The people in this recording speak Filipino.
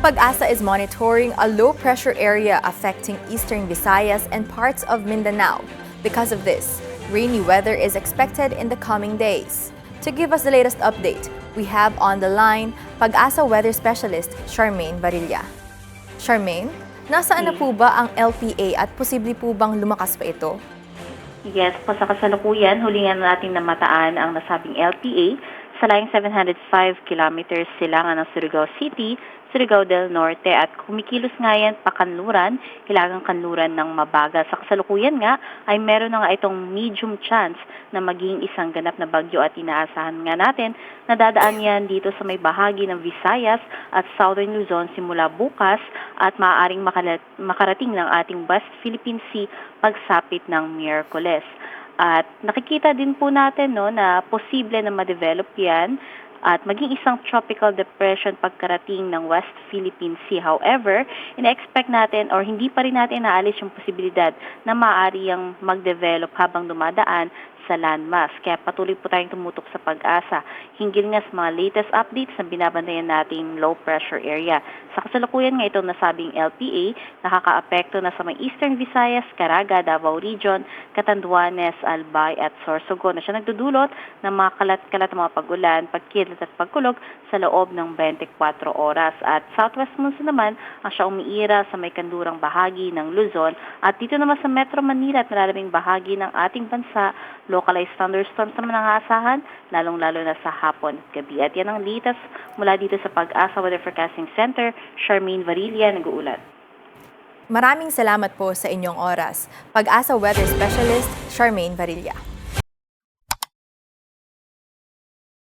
Pag-asa is monitoring a low-pressure area affecting eastern Visayas and parts of Mindanao. Because of this, rainy weather is expected in the coming days. To give us the latest update, we have on the line Pag-asa Weather Specialist Charmaine Varilla. Charmaine, nasaan na po ba ang LPA at posible po bang lumakas pa ito? Yes, po sa kasalukuyan, hulingan natin na mataan ang nasabing LPA sa layong 705 kilometers silangan ng Surigao City, Surigao del Norte at kumikilos nga yan pakanluran, hilagang kanluran ng Mabaga. Sa kasalukuyan nga ay meron na nga itong medium chance na maging isang ganap na bagyo at inaasahan nga natin na dadaan yan dito sa may bahagi ng Visayas at Southern Luzon simula bukas at maaaring makarating ng ating West Philippine Sea pagsapit ng Miyerkules. At nakikita din po natin na posible na ma-develop yan at maging isang tropical depression pagkarating ng West Philippine Sea. However, ina-expect natin or hindi pa rin natin naalis yung posibilidad na maaari yang mag-develop habang dumadaan sa landmass. Kaya patuloy po tayong tumutok sa pag-asa. Hinggil nga sa mga latest updates na binabantayan nating low pressure area. Sa kasalukuyan nga itong nasabing LPA, nakaka-apekto na sa may Eastern Visayas, Caraga, Davao Region, Catanduanes, Albay at Sorsogon na siya nagdudulot ng mga kalat-kalat na mga pag-ulan, pagkidlat at pagkulog sa loob ng 24 oras. At Southwest Monsoon naman ang siya umiira sa may kandurang bahagi ng Luzon at dito naman sa Metro Manila at malalaming bahagi ng ating bansa, localized thunderstorms naman ang aasahan, lalong-lalo na sa hapon at gabi. At yan ang latest mula dito sa Pag-asa Weather Forecasting Center, Charmaine Varilla, nag-uulat. Maraming salamat po sa inyong oras. Pag-asa Weather Specialist Charmaine Varilla.